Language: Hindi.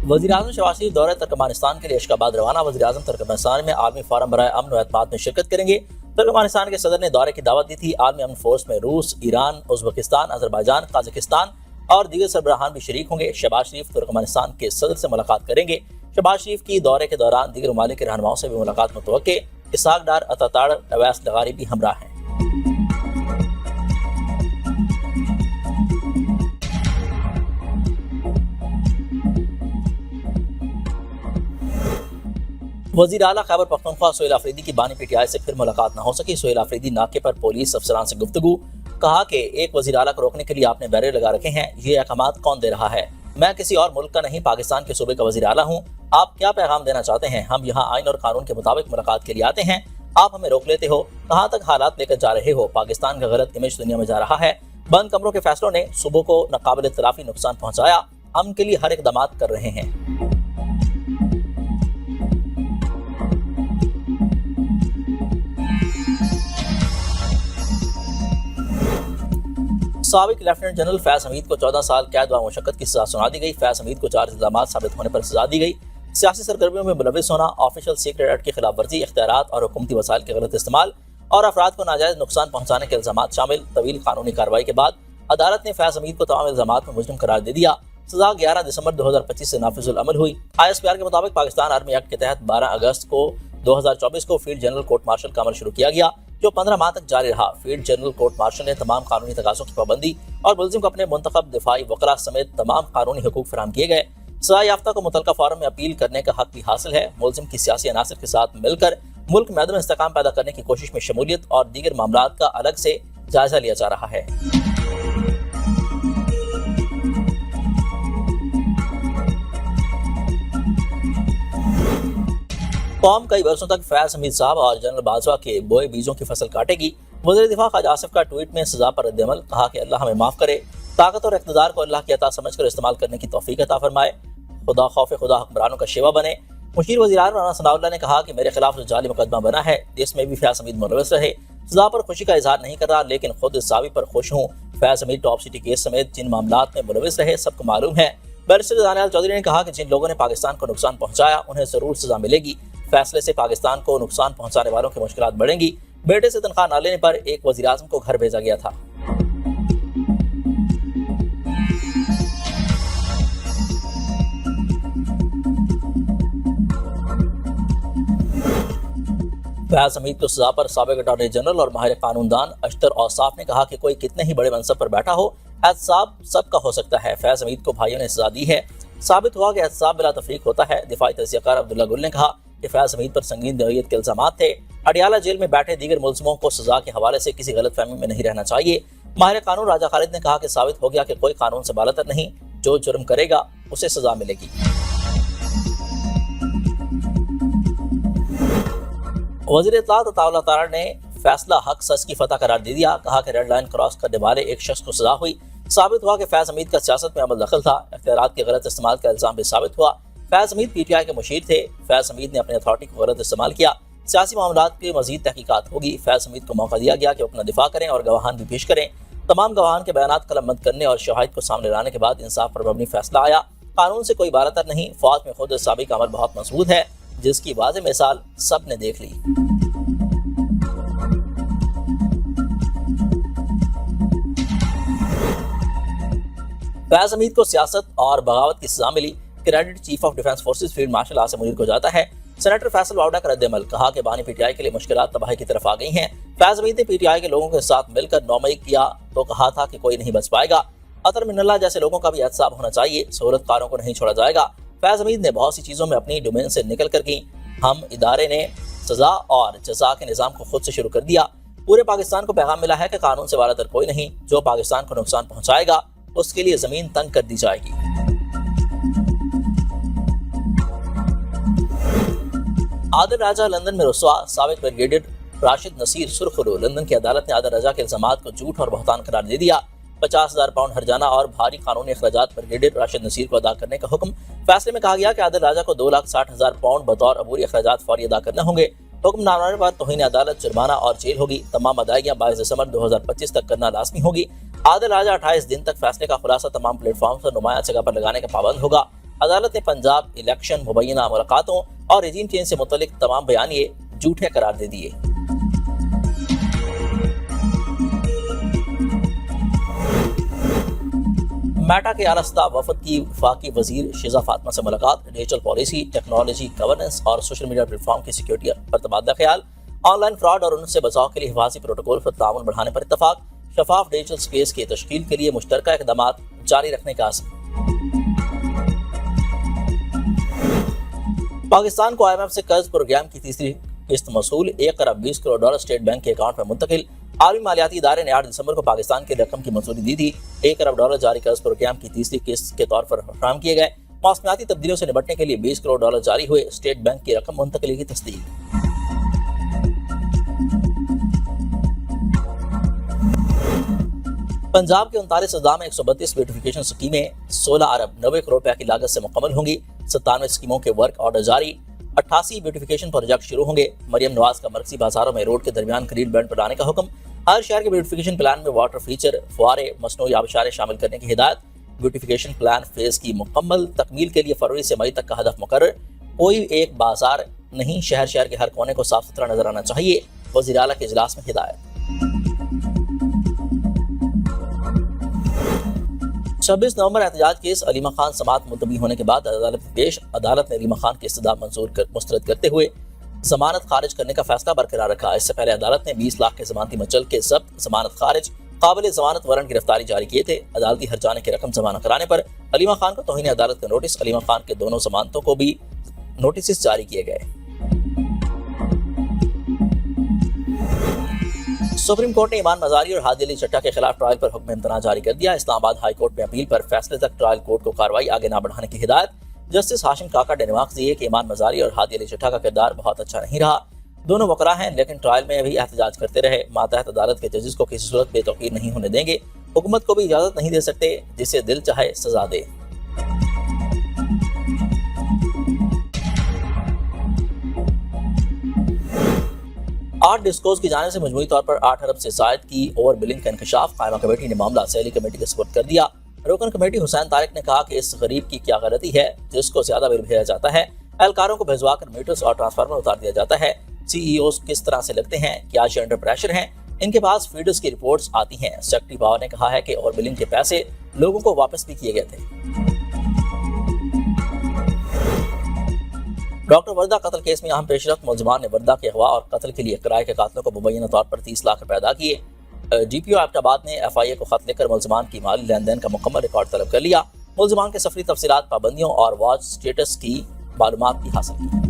वज़ीर-ए-आज़म शहबाज शरीफ दौरे तुर्कमेनिस्तान के लिए अशकाबाद रवाना। वज़ीर-ए-आज़म तुर्कमेनिस्तान में आलमी फोरम बराए अमन व एतमाद में शिरकत करेंगे। तुर्कमेनिस्तान के सदर ने दौरे की दावत दी थी। आलमी अमन फोर्स में रूस, ईरान, उज़्बेकिस्तान, अज़रबैजान, ताजिकिस्तान और दीगर सरबराहान भी शरीक होंगे। शहबाज शरीफ तुर्कमेनिस्तान के सदर से मुलाकात करेंगे। शहबाज शरीफ की दौरे के दौरान दीगर ममालिक के रहनुमाओं से भी मुलाकात मुतवक्के। इसहाक डार, अताताड़, अवैस लगारी भी हमराह हैं। वज़ीर आला खैबर पख्तूनख्वा सोहेल आफरीदी की बानी पीटीआई से फिर मुलाकात न हो सकी। सोहेल आफरीदी नाके पर पुलिस अफसरान से गुफ्तगू। कहा कि एक वज़ीर आला को रोकने के लिए आपने बैरियर लगा रखे हैं, ये अहकामात कौन दे रहा है? मैं किसी और मुल्क का नहीं, पाकिस्तान के सूबे का वज़ीर आला हूँ। आप क्या पैगाम देना चाहते हैं? हम यहाँ आइन और कानून के मुताबिक मुलाकात के लिए आते हैं, आप हमें रोक लेते हो। कहाँ तक हालात लेकर जा रहे हो? पाकिस्तान का गलत इमेज दुनिया में जा रहा है। बंद कमरों के फैसलों ने सूबों को नाकाबिल तलाफी नुकसान पहुँचाया। हम के लिए हर इकदाम कर रहे हैं। साबिक लेफ्टिनेंट जनरल फैज हमीद को 14 साल कैद व मुशक्कत की सजा सुना दी गई। फैज हमीद को 4 इल्जामात साबित होने पर सजा दी गई। सियासी सरगर्मियों में मुलविस होना, ऑफिशियल सीक्रेट एक्ट की खिलाफ वर्जी, इख्तियारात और हुकूमती वसाइल के गलत इस्तेमाल और अफराद को नाजायज नुकसान पहुंचाने के इल्जामात शामिल। तवील कानूनी कार्रवाई के बाद अदालत ने फैज हमीद को तमाम इल्जामात में मुजरिम करार दे दिया। सजा 11 दिसंबर 2025 से नाफिजुल अमल हुई। ISPR के मुताबिक पाकिस्तान आर्मी एक्ट के तहत 12 अगस्त को 2024 को फील्ड जनरल कोर्ट मार्शल का अमल शुरू किया गया, जो 15 माह तक जारी रहा। फील्ड जनरल कोर्ट मार्शल ने तमाम कानूनी तकाज़ों की पाबंदी और मुल्जिम को अपने मुंतखब दिफाई वकला समेत तमाम कानूनी हुकूक फराहम किए गए। सजा याफ्ता को मुतलका फोरम में अपील करने का हक भी हासिल है। मुल्जिम की सियासी अनासर के साथ मिलकर मुल्क में अदम इस्तेकाम पैदा करने की कोशिश में शमूलियत और दीगर मामलात का अलग से जायजा लिया जा रहा है। कौम कई वर्षों तक फैज हमीद साहब और जनरल बाजवा के बोए बीजों की फसल काटेगी। वज़ीर दिफा ख्वाजा आसिफ का ट्वीट में सजा पर रद्द-ए-अमल। कहा कि अल्लाह हमें माफ़ करे, ताकत और इक़्तिदार को अल्लाह की अता समझकर इस्तेमाल करने की तौफीक अता फरमाए। खुदा खौफ खुदा हुक्मरानों का शेवा बने। मुशीर वज़ीर-ए-आज़म राना सनाउल्लाह ने कहा कि मेरे खिलाफ जो जाली मुकदमा बना है, इसमें भी फैज हमीद मुलविस रहे। सजा पर खुशी का इजहार नहीं कर रहा, लेकिन खुद इस दावे पर खुश हूँ। Faiz Hamid top city case समेत जिन मामलात में मुलविस रहे सबको मालूम है। बैरिस्टर दानियाल चौधरी ने कहा कि जिन लोगों ने पाकिस्तान को नुकसान पहुँचाया उन्हें जरूर सजा मिलेगी। फैसले से पाकिस्तान को नुकसान पहुंचाने वालों की मुश्किलात बढ़ेंगी। बेटे से तनख्वाह न लेने पर एक वज़ीर-ए-आज़म को घर भेजा गया था। फैज हमीद को सजा पर साबिक अटॉर्नी जनरल और माहिर कानूनदान अशतर औसाफ ने कहा कि कोई कितने ही बड़े मनसब पर बैठा हो, एहतसाब सबका हो सकता है। फैज हमीद को भाइयों ने सजा दी है। साबित हुआ कि एहतसाब बिला तफरीक होता है। दिफाई तज़कियाकार अब्दुल्ला गुल ने कहा कि फैज हमीद पर संगीन नौयत के इल्जामात थे। अडियाला जेल में बैठे दीगर मुल्जिमों को सजा के हवाले से किसी गलत फहमी में नहीं रहना चाहिए। माहिर कानून राजा खालिद ने कहा कि साबित हो गया कि कोई कानून से बालातर नहीं, जो जुर्म करेगा उसे सजा मिलेगी। वज़ीर इत्तलात अताउल्लाह तारा ने फैसला हक सच की फतह करार दे दिया। कहा कि रेड लाइन क्रॉस करने वाले एक शख्स को सजा हुई। साबित हुआ कि फैज हमीद का सियासत में अमल दखल था। इख्तियारात के गलत इस्तेमाल का इल्जाम भी साबित हुआ। फैज हमीद PTI के मुशीर थे। फैज हमीद ने अपने अथॉरिटी को गलत इस्तेमाल किया। सियासी मामलात की मजीद तहकीकात होगी। फैज हमीद को मौका दिया गया कि वो अपना दिफा करें और गवाहान भी पेश करें। तमाम गवाहान के बयानात कलमबंद करने और शवाहिद को सामने लाने के बाद इंसाफ पर मबनी फैसला आया। कानून से कोई बालातर नहीं। फौज में खुद साबिक अमल बहुत मजबूत है, जिसकी वाज़ेह मिसाल सब ने देख ली। फैज हमीद को सियासत और बगावत की सजा मिली। Credit chief of defence forces field marshal Asim Munir को जाता है। सेनेटर फैसल वावडा का रद्द-ए-अमल। कहा कि बानी PTI के लिए मुश्किलात तबाही की तरफ आ गई हैं। फैज हमीद ने PTI के लोगों के साथ मिलकर 9 मई किया तो कहा था कि कोई नहीं बच पाएगा। अतर मिनल्ला जैसे लोगों का भी एहतसाब होना चाहिए। सहूलतकारों को नहीं छोड़ा जाएगा। फैज हमीद ने बहुत सी चीज़ों में अपनी डोमेन से निकल कर की। हम इदारे ने सजा और जजा के निज़ाम को खुद से शुरू कर दिया। पूरे पाकिस्तान को पैगाम मिला है कि कानून से बालातर कोई नहीं। जो पाकिस्तान को नुकसान पहुँचाएगा उसके लिए ज़मीन तंग कर दी जाएगी। आदिल राजा लंदन में रुस्वा। साबिक ब्रिगेडियर राशिद नसीर सुरखरू। लंदन की अदालत ने आदिल राजा के इल्जामात को झूठ और बहतान करार दे दिया। 50,000 पाउंड हर्जाना और भारी कानूनी अखराजात ब्रिगेडियर राशिद नसीर को अदा करने का हुक्म। फैसले में कहा गया कि आदिल राजा को 2,60,000 पाउंड बतौर अबूरी अखराजात फौरी अदा करने होंगे। हुक्म न मानने पर तौहीन अदालत, जुर्माना और जेल होगी। तमाम अदायगियां 22 दिसंबर 2025 तक करना लाजमी होगी। आदिल राजा 28 दिन तक फैसले का खुलासा तमाम प्लेटफॉर्म पर नुमाया जगह पर लगाने का पाबंद होगा। अदालत ने पंजाब इलेक्शन, मुबैना मुलाकातों और रजीम चेंज से मुतल्लिक तमाम बयानिए झूठे करार दे दिए। मेटा के आला स्टाफ वफद की वफाकी वजीर शिजा फातिमा से मुलाकात, डिजिटल पॉलिसी, टेक्नोलॉजी, गवर्नेंस और सोशल मीडिया प्लेटफॉर्म की सिक्योरिटी पर तबादला ख्याल, ऑनलाइन फ्रॉड और उनसे बचाव के लिए हिफाजी प्रोटोकॉल पर ताउन बढ़ाने पर इत्तफाक, शफाफ डिजिटल स्पेस की तश्कील के लिए मुश्तरका इक़दाम जारी रखने का आज़म। पाकिस्तान को IMF से कर्ज प्रोग्राम की तीसरी किस्त मसूल, 1 अरब 20 करोड़ डॉलर स्टेट बैंक के अकाउंट में मुंतकिल। आलमी मालियाती इदारे ने 8 दिसंबर को पाकिस्तान की रकम की मंजूरी दी थी। 1 अरब डॉलर जारी कर्ज प्रोग्राम की तीसरी किस्त के तौर पर फराहम किए गए। मौसमियाती तब्दीलियों से निपटने के लिए 20 करोड़ डॉलर जारी हुए। स्टेट बैंक की रकम मुंतकिली की तस्दीक। पंजाब के 39 अज़ला में 132 ब्यूटिफिकेशन स्कीमें 16 अरब 90 करोड़ रुपए की लागत से मुकम्मल होंगी। 97 स्कीमों के वर्क ऑर्डर जारी। 88 ब्यूटिफिकेशन प्रोजेक्ट शुरू होंगे। मरियम नवाज का मरकजी बाजारों में रोड के दरमियान ग्रीन बेल्ट बनाने का हुक्म। हर शहर के ब्यूटिफिकेशन प्लान में वाटर फीचर, फुआरे, मसनूई आबशारें शामिल करने की हिदायत। ब्यूटिफिकेशन प्लान फेज की मुकम्मल तकमील के लिए फरवरी से मई तक का हदफ मुकर्रर। कोई एक बाजार नहीं, शहर शहर के हर कोने को साफ सुथरा नजर आना चाहिए। वज़ीर आला के इजलास में हिदायत। 26 नवंबर एहतजाज केस अलीमा खान समाअत मुलतवी होने के बाद अदालत में पेश। अदालत ने अलीमा खान की इस्तदा मुस्तरद करते हुए जमानत खारिज करने का फैसला बरकरार रखा। इससे पहले अदालत ने 20 लाख के जमानती मचल के जब्त, जमानत खारिज, काबिल जमानत वारंट गिरफ्तारी जारी किए थे। अदालती हर्जाने की रकम जमा न कराने पर अलीमा खान को तौहीन अदालत का नोटिस। अलीमा खान के दोनों जमानतों को भी नोटिस जारी किए गए। सुप्रीम कोर्ट ने ईमान मजारी और हादी अली चट्टा के खिलाफ ट्रायल पर हुक्म इम्तना जारी कर दिया। इस्लामाबाद हाई कोर्ट में अपील पर फैसले तक ट्रायल कोर्ट को कार्रवाई आगे न बढ़ाने की हिदायत। जस्टिस हाशिम काका ने रिमार्क दिए कि ईमान मजारी और हादी अली चट्टा का किरदार बहुत अच्छा नहीं रहा। दोनों वकरा हैं, लेकिन ट्रायल में भी एहतजाज करते रहे। मातहत अदालत के जजेस को किसी सूरत बेतौकीर नहीं होने देंगे। हुकूमत को भी इजाजत नहीं दे सकते जिसे दिल चाहे सजा दे। आर्ट डिस्कोर्स की जाने से मजमूई तौर पर 8 अरब से जायद की ओवर बिलिंग का इंकशाफ। कायमा कमेटी ने मामला सैली कमेटी के सुपुर्द कर दिया। रुकन कमेटी हुसैन तारिक ने कहा कि इस गरीब की क्या गलती है जिसको ज्यादा बिल भेजा जाता है। एहलकारों को भिजवाकर मीटर्स और ट्रांसफार्मर उतार दिया जाता है। CEOs किस तरह से लगते हैं, क्या ये अंडर प्रेशर हैं? इनके पास फीडर्स की रिपोर्ट्स आती हैं। सेक्रेटरी पावर ने कहा है कि ओवर बिलिंग के पैसे लोगों को वापस भी किए गए थे। डॉक्टर वर्दा कत्ल केस में अहम पेशरफ्त। मुलजमान ने वर्दा के अगवा और कत्ल के लिए किराए के कातलों को मुबैना तौर पर 30 लाख रुपए अदा किए। DPO एबटाबाद ने FIA को खत लेकर मुलजमान की माली लेन देन का मुकम्मल रिकॉर्ड तलब कर लिया। मुलजमान के सफरी तफसीलात, पाबंदियों और वॉच स्टेटस की मालूमात भी हासिल की।